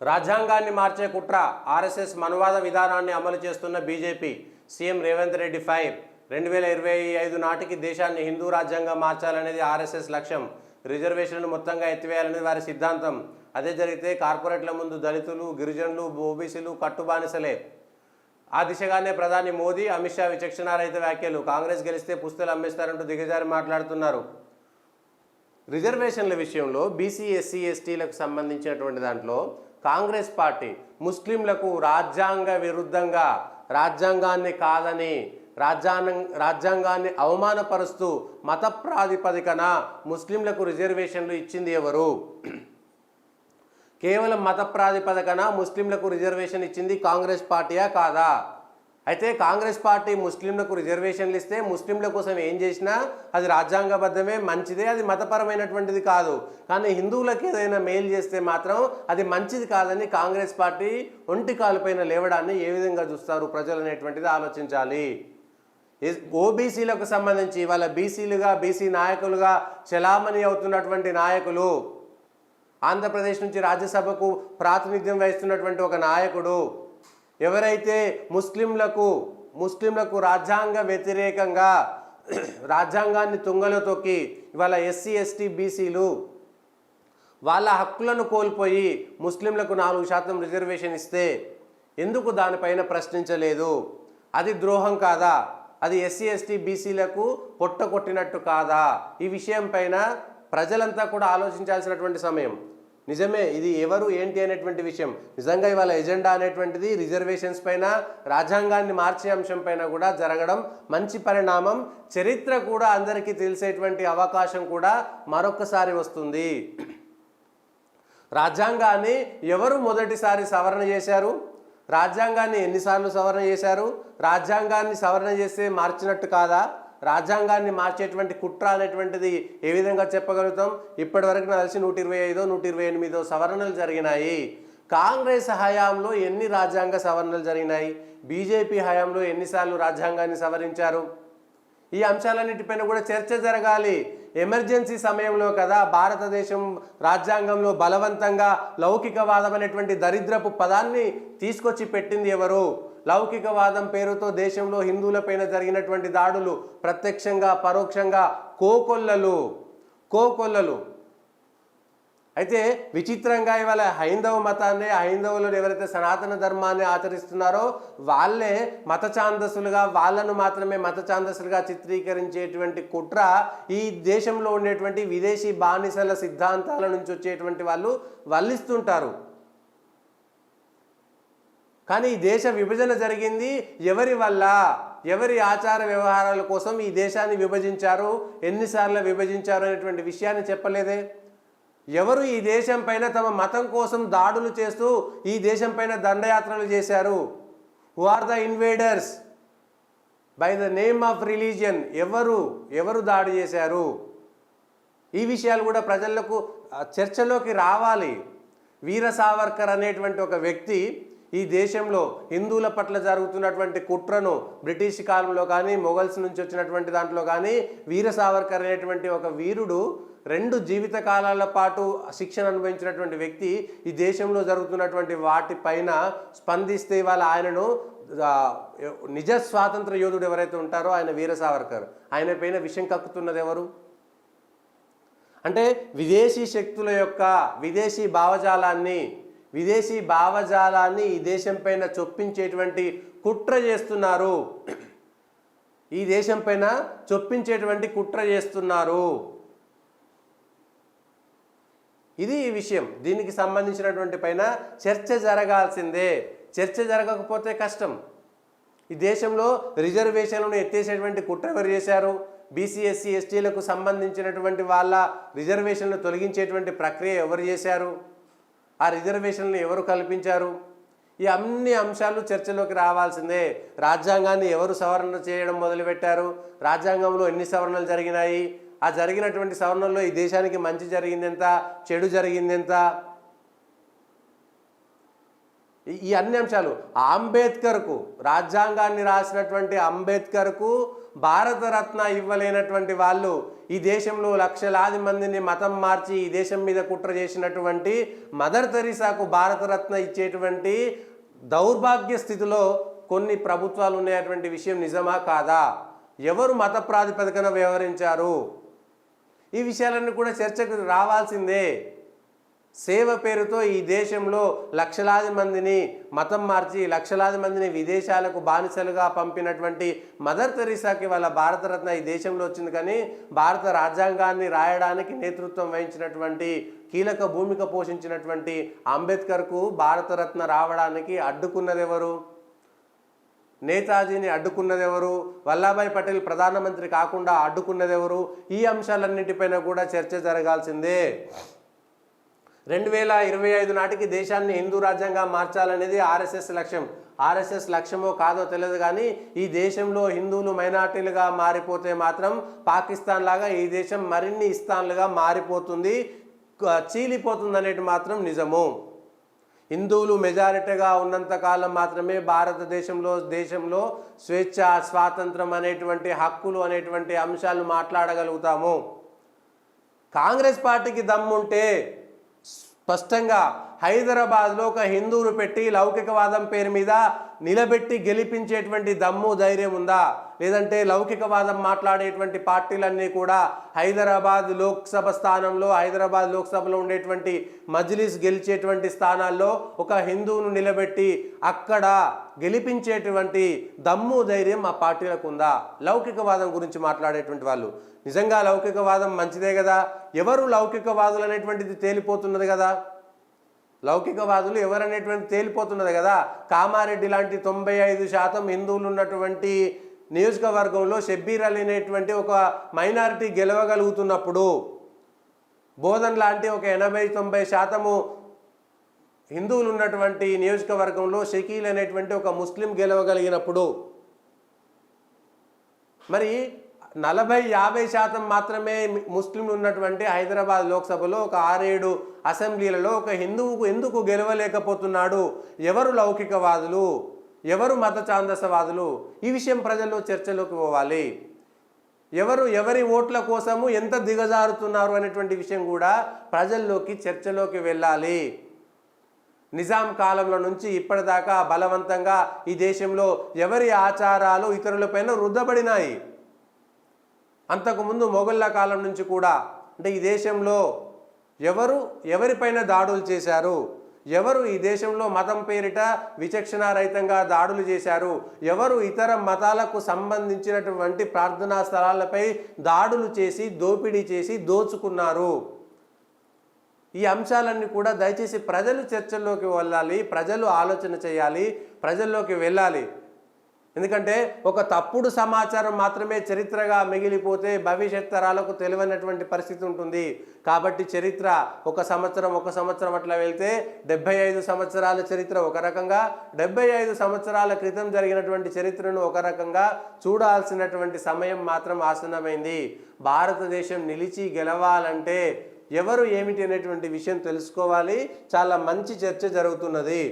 రాజ్యాంగాన్ని మార్చే కుట్ర ఆర్ఎస్ఎస్ మనువాద విధానాన్ని అమలు చేస్తున్న BJP CM Revanth Reddy fire 2025 నాటికి దేశాన్ని హిందూ రాజ్యాంగం మార్చాలనేది ఆర్ఎస్ఎస్ లక్ష్యం. రిజర్వేషన్లను మొత్తంగా ఎత్తివేయాలనేది వారి సిద్ధాంతం. అదే జరిగితే కార్పొరేట్ల ముందు దళితులు, గిరిజనులు, ఓబీసీలు కట్టుబానిసలే. ఆ దిశగానే ప్రధాని మోదీ, అమిత్ షా విచక్షణారహిత వ్యాఖ్యలు. కాంగ్రెస్ గెలిస్తే పుస్తలు అమ్మేస్తారంటూ దిగజారి మాట్లాడుతున్నారు. రిజర్వేషన్ల విషయంలో బీసీ, ఎస్సీ, ఎస్టీలకు సంబంధించినటువంటి దాంట్లో కాంగ్రెస్ పార్టీ ముస్లింలకు రాజ్యాంగ విరుద్ధంగా రాజ్యాంగాన్ని కాదని రాజ్యాంగాన్ని అవమానపరుస్తూ మత ప్రాతిపదికన ముస్లింలకు రిజర్వేషన్లు ఇచ్చింది ఎవరు? కేవలం మత ప్రాతిపదికన ముస్లింలకు రిజర్వేషన్ ఇచ్చింది కాంగ్రెస్ పార్టీయా కాదా? అయితే కాంగ్రెస్ పార్టీ ముస్లింలకు రిజర్వేషన్లు ఇస్తే ముస్లింల కోసం ఏం చేసినా అది రాజ్యాంగబద్ధమే, మంచిదే, అది మతపరమైనటువంటిది కాదు. కానీ హిందువులకు ఏదైనా మేలు చేస్తే మాత్రం అది మంచిది కాదని కాంగ్రెస్ పార్టీ ఒంటి కాలుపైన లేవడాన్ని ఏ విధంగా చూస్తారు ప్రజలు అనేటువంటిది ఆలోచించాలి. ఓబీసీలకు సంబంధించి వాళ్ళ బీసీలుగా, బీసీ నాయకులుగా చలామణి అవుతున్నటువంటి నాయకులు, ఆంధ్రప్రదేశ్ నుంచి రాజ్యసభకు ప్రాతినిధ్యం వహిస్తున్నటువంటి ఒక నాయకుడు ఎవరైతే ముస్లింలకు రాజ్యాంగ వ్యతిరేకంగా రాజ్యాంగాన్ని తుంగలో తొక్కి ఇవాళ ఎస్సీ, ఎస్టీ, బీసీలు వాళ్ళ హక్కులను కోల్పోయి ముస్లింలకు 4% రిజర్వేషన్ ఇస్తే ఎందుకు దానిపైన ప్రశ్నించలేదు? అది ద్రోహం కాదా? అది ఎస్సీ, ఎస్టీ, బీసీలకు పొట్ట కొట్టినట్టు కాదా? ఈ విషయం పైన ప్రజలంతా కూడా ఆలోచించాల్సినటువంటి సమయం. నిజమే, ఇది ఎవరు ఏంటి అనేటువంటి విషయం. నిజంగా ఇవాళ ఎజెండా అనేటువంటిది రిజర్వేషన్స్ పైన, రాజ్యాంగాన్ని మార్చే అంశం పైన కూడా జరగడం మంచి పరిణామం. చరిత్ర కూడా అందరికీ తెలిసేటువంటి అవకాశం కూడా మరొకసారి వస్తుంది. రాజ్యాంగాన్ని ఎవరు మొదటిసారి సవరణ చేశారు? రాజ్యాంగాన్ని ఎన్నిసార్లు సవరణ చేశారు? రాజ్యాంగాన్ని సవరణ చేస్తే మార్చినట్టు కాదా? రాజ్యాంగాన్ని మార్చేటువంటి కుట్ర అనేటువంటిది ఏ విధంగా చెప్పగలుగుతాం? ఇప్పటివరకు నాకు తెలిసి 125, 128 సవరణలు జరిగినాయి. కాంగ్రెస్ హయాంలో ఎన్ని రాజ్యాంగ సవరణలు జరిగినాయి? బీజేపీ హయాంలో ఎన్నిసార్లు రాజ్యాంగాన్ని సవరించారు? ఈ అంశాలన్నిటిపైన కూడా చర్చ జరగాలి. ఎమర్జెన్సీ సమయంలో కదా భారతదేశం రాజ్యాంగంలో బలవంతంగా లౌకికవాదం అనేటువంటి దరిద్రపు పదాన్ని తీసుకొచ్చి పెట్టింది ఎవరు? లౌకికవాదం పేరుతో దేశంలో హిందువులపైన జరిగినటువంటి దాడులు ప్రత్యక్షంగా, పరోక్షంగా కోకొల్లలు. అయితే విచిత్రంగా ఇవాళ హైందవ మతాన్ని, హైందవులను ఎవరైతే సనాతన ధర్మాన్ని ఆచరిస్తున్నారో వాళ్ళే మత ఛాందసులుగా, వాళ్ళను మాత్రమే మత ఛాందసులుగా చిత్రీకరించేటువంటి కుట్ర ఈ దేశంలో ఉండేటువంటి విదేశీ బానిసల సిద్ధాంతాల నుంచి వచ్చేటువంటి వాళ్ళు వల్లిస్తుంటారు. కానీ ఈ దేశ విభజన జరిగింది ఎవరి వల్ల? ఎవరి ఆచార వ్యవహారాల కోసం ఈ దేశాన్ని విభజించారు, ఎన్నిసార్లు విభజించారు అనేటువంటి విషయాన్ని చెప్పలేదే. ఎవరు ఈ దేశం పైన తమ మతం కోసం దాడులు చేస్తూ ఈ దేశం పైన దండయాత్రలు చేశారు? Who are the invaders by the name of religion? ఎవరు దాడి చేశారు? ఈ విషయాలు కూడా ప్రజలకు చర్చలోకి రావాలి. వీర సావర్కర్ అనేటువంటి ఒక వ్యక్తి ఈ దేశంలో హిందువుల పట్ల జరుగుతున్నటువంటి కుట్రను బ్రిటిష్ కాలంలో కానీ, మొఘల్స్ నుంచి వచ్చినటువంటి దాంట్లో కానీ, వీర సావర్కర్ అనేటువంటి ఒక వీరుడు 2 జీవిత కాలాల పాటు శిక్షణ అనుభవించినటువంటి వ్యక్తి ఈ దేశంలో జరుగుతున్నటువంటి వాటిపైన స్పందిస్తే ఇవాళ ఆయనను నిజ స్వాతంత్ర యోధుడు ఎవరైతే ఉంటారో ఆయన వీర సావర్కర్, ఆయన పైన విషం కక్కుతున్నది ఎవరు? అంటే విదేశీ శక్తుల యొక్క విదేశీ భావజాలాన్ని ఈ దేశం పైన చొప్పించేటువంటి కుట్ర చేస్తున్నారు. ఈ దేశం పైన చొప్పించేటువంటి కుట్ర చేస్తున్నారు. ఇది ఈ విషయం. దీనికి సంబంధించినటువంటి పైన చర్చ జరగాల్సిందే. చర్చ జరగకపోతే కష్టం. ఈ దేశంలో రిజర్వేషన్లను ఎత్తేసేటువంటి కుట్ర ఎవరు చేశారు? బీసీ, ఎస్సీ, ఎస్టీలకు సంబంధించినటువంటి వాళ్ళ రిజర్వేషన్లు తొలగించేటువంటి ప్రక్రియ ఎవరు చేశారు? ఆ రిజర్వేషన్లు ఎవరు కల్పించారు? ఈ అన్ని అంశాలు చర్చలోకి రావాల్సిందే. రాజ్యాంగాన్ని ఎవరు సవరణ చేయడం మొదలుపెట్టారు? రాజ్యాంగంలో ఎన్ని సవరణలు జరిగినాయి? ఆ జరిగినటువంటి సవరణల్లో ఈ దేశానికి మంచి జరిగిందెంత, చెడు జరిగిందెంత? ఈ అన్ని అంశాలు అంబేద్కర్కు, రాజ్యాంగాన్ని రాసినటువంటి అంబేద్కర్కు భారతరత్న ఇవ్వలేనటువంటి వాళ్ళు ఈ దేశంలో లక్షలాది మందిని మతం మార్చి ఈ దేశం మీద కుట్ర చేసినటువంటి మదర్ తెరీసాకు భారతరత్న ఇచ్చేటువంటి దౌర్భాగ్య స్థితిలో కొన్ని ప్రభుత్వాలు ఉన్నటువంటి విషయం నిజమా కాదా? ఎవరు మత ప్రాతిపదికన వ్యవహరించారు? ఈ విషయాలన్నీ కూడా చర్చకు రావాల్సిందే. సేవ పేరుతో ఈ దేశంలో లక్షలాది మందిని మతం మార్చి లక్షలాది మందిని విదేశాలకు బానిసలుగా పంపినటువంటి మదర్ తెరీసాకి వాళ్ళ భారతరత్న ఈ దేశంలో వచ్చింది. కానీ భారత రాజ్యాంగాన్ని రాయడానికి నేతృత్వం వహించినటువంటి కీలక భూమిక పోషించినటువంటి అంబేద్కర్కు భారతరత్న రావడానికి అడ్డుకున్నదెవరు? నేతాజీని అడ్డుకున్నదెవరు? వల్లభాయ్ పటేల్ ప్రధానమంత్రి కాకుండా అడ్డుకున్నదెవరు? ఈ అంశాలన్నిటిపైన కూడా చర్చ జరగాల్సిందే. 2025 నాటికి దేశాన్ని హిందూ రాజ్యంగా మార్చాలనేది ఆర్ఎస్ఎస్ లక్ష్యం. ఆర్ఎస్ఎస్ లక్ష్యమో కాదో తెలియదు, కానీ ఈ దేశంలో హిందువులు మైనార్టీలుగా మారిపోతే మాత్రం పాకిస్తాన్ లాగా ఈ దేశం మరిన్ని ఇస్తాన్లుగా మారిపోతుంది, చీలిపోతుంది అనేది మాత్రం నిజము. హిందువులు మెజారిటీగా ఉన్నంతకాలం మాత్రమే దేశంలో స్వేచ్ఛ, స్వాతంత్రం అనేటువంటి హక్కులు అనేటువంటి అంశాలు మాట్లాడగలుగుతాము. కాంగ్రెస్ పార్టీకి దమ్ముంటే స్పష్టంగా హైదరాబాద్లో ఒక హిందువును పెట్టి లౌకికవాదం పేరు మీద నిలబెట్టి గెలిపించేటువంటి దమ్ము, ధైర్యం ఉందా? లేదంటే లౌకికవాదం మాట్లాడేటువంటి పార్టీలన్నీ కూడా హైదరాబాద్ లోక్సభలో ఉండేటువంటి మజ్లిస్ గెలిచేటువంటి స్థానాల్లో ఒక హిందువును నిలబెట్టి అక్కడ గెలిపించేటువంటి దమ్ము, ధైర్యం ఆ పార్టీలకు ఉందా? లౌకికవాదం గురించి మాట్లాడేటువంటి వాళ్ళు నిజంగా లౌకికవాదం మంచిదే కదా? ఎవరు లౌకికవాదులు అనేటువంటిది తేలిపోతున్నది కదా. లౌకికవాదులు ఎవరనేటువంటి తేలిపోతున్నది కదా. కామారెడ్డి లాంటి 95% హిందువులు ఉన్నటువంటి నియోజకవర్గంలో షబ్బీర్ అలీ అనేటువంటి ఒక మైనారిటీ గెలవగలుగుతున్నప్పుడు, బోధన్ లాంటి ఒక 80-90% హిందువులు ఉన్నటువంటి నియోజకవర్గంలో షకీల్ అనేటువంటి ఒక ముస్లిం గెలవగలిగినప్పుడు, మరి 40-50% మాత్రమే ముస్లింలు ఉన్నటువంటి హైదరాబాద్ లోక్సభలో ఒక 6-7 అసెంబ్లీలలో ఒక హిందువుకు ఎందుకు గెలవలేకపోతున్నాడు? ఎవరు లౌకికవాదులు, ఎవరు మత ఛాందసవాదులు? ఈ విషయం ప్రజల్లో చర్చలోకి పోవాలి. ఎవరి ఓట్ల కోసము ఎంత దిగజారుతున్నారు అనేటువంటి విషయం కూడా ప్రజల్లోకి చర్చలోకి వెళ్ళాలి. నిజాం కాలంలో నుంచి ఇప్పటిదాకా బలవంతంగా ఈ దేశంలో ఎవరి ఆచారాలు ఇతరులపైన రుద్దబడినాయి. అంతకుముందు మొఘళ్ళ కాలం నుంచి కూడా, అంటే ఈ దేశంలో ఎవరిపైన దాడులు చేశారు? ఎవరు ఈ దేశంలో మతం పేరిట విచక్షణారహితంగా దాడులు చేశారు? ఎవరు ఇతర మతాలకు సంబంధించినటువంటి ప్రార్థనా స్థలాలపై దాడులు చేసి దోపిడీ చేసి దోచుకున్నారు? ఈ అంశాలన్నీ కూడా దయచేసి ప్రజలు చర్చల్లోకి వెళ్ళాలి, ప్రజలు ఆలోచన చేయాలి, ప్రజల్లోకి వెళ్ళాలి. ఎందుకంటే ఒక తప్పుడు సమాచారం మాత్రమే చరిత్రగా మిగిలిపోతే భవిష్యత్ తరాలకు తెలియనటువంటి పరిస్థితి ఉంటుంది. కాబట్టి చరిత్ర ఒక సంవత్సరం అట్లా వెళ్తే 75 సంవత్సరాల చరిత్ర ఒక రకంగా, 75 సంవత్సరాల క్రితం జరిగినటువంటి చరిత్రను ఒక రకంగా చూడాల్సినటువంటి సమయం మాత్రం ఆసన్నమైంది. భారతదేశం నిలిచి గెలవాలంటే ఎవరు ఏమిటి అనేటువంటి విషయం తెలుసుకోవాలి. చాలా మంచి చర్చ జరుగుతున్నది.